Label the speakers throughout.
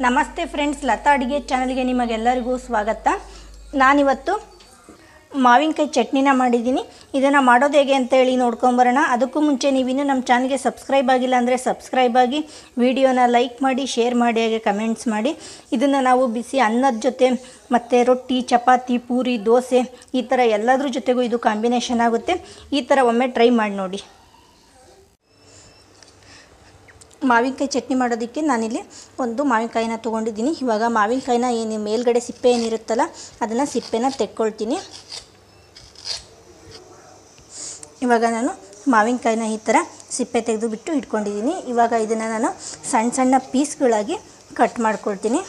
Speaker 1: ನಮಸ್ತೆ ಫ್ರೆಂಡ್ಸ್, ಲತಾ ಅಡುಗೆ ಚಾನಲ್ಗೆ ನಿಮಗೆಲ್ಲರಿಗೂ ಸ್ವಾಗತ. ನಾನಿವತ್ತು ಮಾವಿನಕಾಯಿ ಚಟ್ನಿನ ಮಾಡಿದ್ದೀನಿ. ಇದನ್ನು ಮಾಡೋದು ಹೇಗೆ ಅಂತೇಳಿ ನೋಡ್ಕೊಂಬರೋಣ. ಅದಕ್ಕೂ ಮುಂಚೆ ನೀವಿನ್ನೂ ನಮ್ಮ ಚಾನಲ್ಗೆ ಸಬ್ಸ್ಕ್ರೈಬ್ ಆಗಿಲ್ಲ ಅಂದರೆ ಸಬ್ಸ್ಕ್ರೈಬ್ ಆಗಿ, ವಿಡಿಯೋನ ಲೈಕ್ ಮಾಡಿ, ಶೇರ್ ಮಾಡಿ, ಹಾಗೆ ಕಮೆಂಟ್ಸ್ ಮಾಡಿ. ಇದನ್ನು ನಾವು ಬಿಸಿ ಅನ್ನದ ಜೊತೆ ಮತ್ತು ರೊಟ್ಟಿ, ಚಪಾತಿ, ಪೂರಿ, ದೋಸೆ ಈ ಥರ ಎಲ್ಲದ್ರ ಜೊತೆಗೂ ಇದು ಕಾಂಬಿನೇಷನ್ ಆಗುತ್ತೆ. ಈ ಥರ ಒಮ್ಮೆ ಟ್ರೈ ಮಾಡಿ ನೋಡಿ. ಮಾವಿನಕಾಯಿ ಚಟ್ನಿ ಮಾಡೋದಕ್ಕೆ ನಾನಿಲ್ಲಿ ಒಂದು ಮಾವಿನಕಾಯಿನ ತೊಗೊಂಡಿದ್ದೀನಿ. ಇವಾಗ ಮಾವಿನಕಾಯಿನ ಏನು ಮೇಲ್ಗಡೆ ಸಿಪ್ಪೆ ಏನಿರುತ್ತಲ್ಲ ಅದನ್ನು ಸಿಪ್ಪೆನ ತೆಕ್ಕೊಳ್ತೀನಿ. ಇವಾಗ ನಾನು ಮಾವಿನಕಾಯಿನ ಈ ಥರ ಸಿಪ್ಪೆ ತೆಗೆದು ಬಿಟ್ಟು ಇಟ್ಕೊಂಡಿದ್ದೀನಿ. ಇವಾಗ ಇದನ್ನು ನಾನು ಸಣ್ಣ ಸಣ್ಣ ಪೀಸ್ಗಳಾಗಿ ಕಟ್ ಮಾಡ್ಕೊಳ್ತೀನಿ.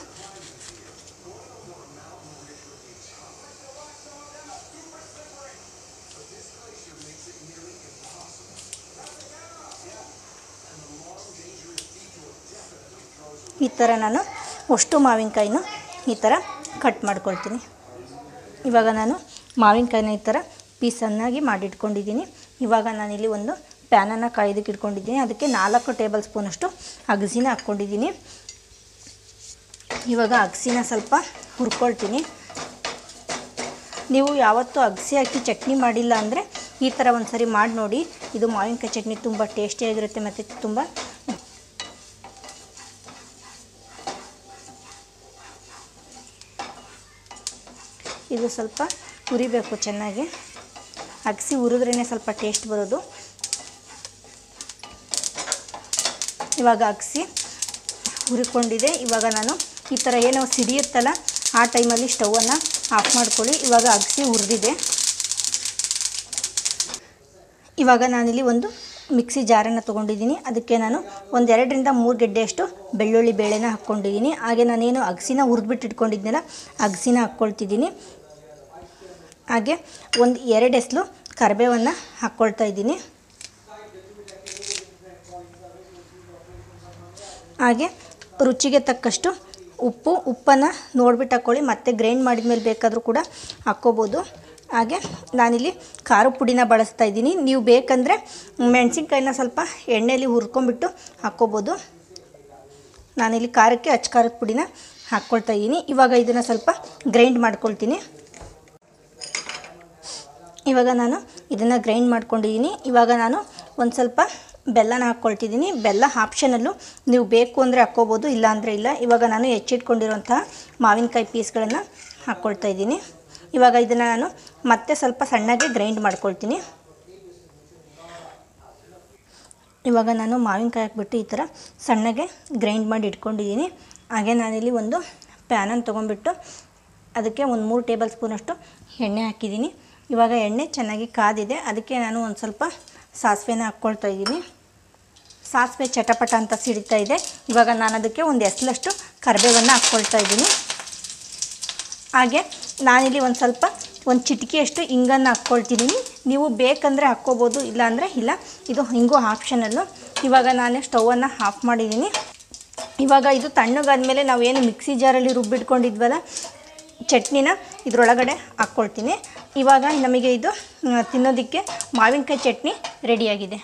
Speaker 1: ಈ ಥರ ನಾನು ಅಷ್ಟು ಮಾವಿನಕಾಯಿನ ಈ ಥರ ಕಟ್ ಮಾಡ್ಕೊಳ್ತೀನಿ. ಇವಾಗ ನಾನು ಮಾವಿನಕಾಯಿನ ಈ ಥರ ಪೀಸನ್ನಾಗಿ ಮಾಡಿಟ್ಕೊಂಡಿದ್ದೀನಿ. ಇವಾಗ ನಾನಿಲ್ಲಿ ಒಂದು ಪ್ಯಾನನ್ನು ಕಾಯ್ದಕ್ಕೆ ಇಟ್ಕೊಂಡಿದ್ದೀನಿ. ಅದಕ್ಕೆ 4 ಟೇಬಲ್ ಸ್ಪೂನಷ್ಟು ಅಗಸಿನ ಹಾಕ್ಕೊಂಡಿದ್ದೀನಿ. ಇವಾಗ ಅಗಸಿನ ಸ್ವಲ್ಪ ಹುರ್ಕೊಳ್ತೀನಿ. ನೀವು ಯಾವತ್ತೂ ಅಗಸಿ ಹಾಕಿ ಚಟ್ನಿ ಮಾಡಿಲ್ಲ ಅಂದರೆ ಈ ಥರ ಒಂದು ಸರಿ ಮಾಡಿ ನೋಡಿ. ಇದು ಮಾವಿನಕಾಯಿ ಚಟ್ನಿ ತುಂಬ ಟೇಸ್ಟಿಯಾಗಿರುತ್ತೆ ಮತ್ತು ತುಂಬ ಇದು ಸ್ವಲ್ಪ ಹುರಿಬೇಕು ಚೆನ್ನಾಗಿ. ಅಗಸಿ ಹುರಿದ್ರೇ ಸ್ವಲ್ಪ ಟೇಸ್ಟ್ ಬರೋದು. ಇವಾಗ ಅಗಸಿ ಹುರಿಕೊಂಡಿದೆ. ಇವಾಗ ನಾನು ಈ ಥರ ಏನೋ ಸಿಡಿಯುತ್ತಲ್ಲ ಆ ಟೈಮಲ್ಲಿ ಸ್ಟವನ್ನು ಆಫ್ ಮಾಡ್ಕೊಳ್ಳಿ. ಇವಾಗ ಅಗಸಿ ಹುರಿದಿದೆ. ಇವಾಗ ನಾನಿಲ್ಲಿ ಒಂದು ಮಿಕ್ಸಿ ಜಾರನ್ನು ತೊಗೊಂಡಿದ್ದೀನಿ. ಅದಕ್ಕೆ ನಾನು ಒಂದು 2ರಿಂದ 3 ಗೆಡ್ಡೆಯಷ್ಟು ಬೆಳ್ಳುಳ್ಳಿ ಬೇಳೆನ ಹಾಕ್ಕೊಂಡಿದ್ದೀನಿ. ಹಾಗೆ ನಾನೇನು ಅಗಸಿನ ಹುರಿದ್ಬಿಟ್ಟು ಇಟ್ಕೊಂಡಿದ್ದೀನಲ್ಲ ಅಗಸಿನ ಹಾಕ್ಕೊಳ್ತಿದ್ದೀನಿ. ಹಾಗೆ ಒಂದು 2 ಎಸಳು ಕರಿಬೇವನ್ನು ಹಾಕ್ಕೊಳ್ತಾ ಇದ್ದೀನಿ. ಹಾಗೆ ರುಚಿಗೆ ತಕ್ಕಷ್ಟು ಉಪ್ಪನ್ನು ನೋಡ್ಬಿಟ್ಟು ಹಾಕ್ಕೊಳ್ಳಿ. ಮತ್ತು ಗ್ರೈಂಡ್ ಮಾಡಿದ ಮೇಲೆ ಬೇಕಾದರೂ ಕೂಡ ಹಾಕ್ಕೋಬೋದು. ಹಾಗೆ ನಾನಿಲ್ಲಿ ಖಾರ ಪುಡಿನ ಬಳಸ್ತಾ ಇದ್ದೀನಿ. ನೀವು ಬೇಕಂದರೆ ಮೆಣಸಿನ್ಕಾಯಿನ ಸ್ವಲ್ಪ ಎಣ್ಣೆಯಲ್ಲಿ ಹುರ್ಕೊಂಬಿಟ್ಟು ಹಾಕ್ಕೋಬೋದು. ನಾನಿಲ್ಲಿ ಖಾರಕ್ಕೆ ಅಚ್ಚ ಖಾರದ ಪುಡಿನ ಹಾಕ್ಕೊಳ್ತಾ ಇದ್ದೀನಿ. ಇವಾಗ ಇದನ್ನು ಸ್ವಲ್ಪ ಗ್ರೈಂಡ್ ಮಾಡ್ಕೊಳ್ತೀನಿ. ಇವಾಗ ನಾನು ಇದನ್ನು ಗ್ರೈಂಡ್ ಮಾಡ್ಕೊಂಡಿದ್ದೀನಿ. ಇವಾಗ ನಾನು ಒಂದು ಸ್ವಲ್ಪ ಬೆಲ್ಲನ ಹಾಕ್ಕೊಳ್ತಿದ್ದೀನಿ. ಬೆಲ್ಲ ಆಪ್ಷನಲ್ಲು, ನೀವು ಬೇಕು ಅಂದರೆ ಹಾಕ್ಕೋಬೋದು, ಇಲ್ಲ ಅಂದರೆ ಇಲ್ಲ. ಇವಾಗ ನಾನು ಹೆಚ್ಚಿಟ್ಕೊಂಡಿರೋಂತಹ ಮಾವಿನಕಾಯಿ ಪೀಸ್ಗಳನ್ನು ಹಾಕ್ಕೊಳ್ತಾ ಇದ್ದೀನಿ. ಇವಾಗ ಇದನ್ನು ನಾನು ಮತ್ತೆ ಸ್ವಲ್ಪ ಸಣ್ಣಗೆ ಗ್ರೈಂಡ್ ಮಾಡ್ಕೊಳ್ತೀನಿ. ಇವಾಗ ನಾನು ಮಾವಿನಕಾಯಿ ಹಾಕ್ಬಿಟ್ಟು ಈ ಥರ ಸಣ್ಣಗೆ ಗ್ರೈಂಡ್ ಮಾಡಿ ಇಟ್ಕೊಂಡಿದ್ದೀನಿ. ಹಾಗೆ ನಾನಿಲ್ಲಿ ಒಂದು ಪ್ಯಾನನ್ನು ತೊಗೊಂಡ್ಬಿಟ್ಟು ಅದಕ್ಕೆ ಒಂದು 3 ಟೇಬಲ್ ಸ್ಪೂನಷ್ಟು ಎಣ್ಣೆ ಹಾಕಿದ್ದೀನಿ. ಇವಾಗ ಎಣ್ಣೆ ಚೆನ್ನಾಗಿ ಕಾದಿದೆ. ಅದಕ್ಕೆ ನಾನು ಒಂದು ಸ್ವಲ್ಪ ಸಾಸಿವೆನ ಹಾಕ್ಕೊಳ್ತಾ ಇದ್ದೀನಿ. ಸಾಸಿವೆ ಚಟಪಟ ಅಂತ ಸಿಡಿತಾ ಇದೆ. ಇವಾಗ ನಾನು ಅದಕ್ಕೆ ಒಂದು ಎಸಳಷ್ಟು ಕರಿಬೇವನ್ನು ಹಾಕ್ಕೊಳ್ತಾ ಇದ್ದೀನಿ. ಹಾಗೆ ನಾನಿಲ್ಲಿ ಒಂದು ಚಿಟಿಕೆಯಷ್ಟು ಹಿಂಗನ್ನು ಹಾಕ್ಕೊಳ್ತಿದ್ದೀನಿ. ನೀವು ಬೇಕಂದರೆ ಹಾಕ್ಕೋಬೋದು, ಇಲ್ಲ ಅಂದರೆ ಇಲ್ಲ. ಇದು ಹಿಂಗು ಆಪ್ಷನಲ್ಲು. ಇವಾಗ ನಾನು ಸ್ಟವನ್ನು ಆಫ್ ಮಾಡಿದ್ದೀನಿ. ಇವಾಗ ಇದು ತಣ್ಣಗಾದ್ಮೇಲೆ ನಾವೇನು ಮಿಕ್ಸಿ ಜಾರಲ್ಲಿ ರುಬ್ಬಿಟ್ಕೊಂಡಿದ್ವಲ್ಲ ಚಟ್ನಿನ ಇದರೊಳಗಡೆ ಹಾಕ್ಕೊಳ್ತೀನಿ. ಇವಾಗ ನಮಗೆ ಇದು ತಿನ್ನೋದಕ್ಕೆ ಮಾವಿನಕಾಯಿ ಚಟ್ನಿ ರೆಡಿಯಾಗಿದೆ.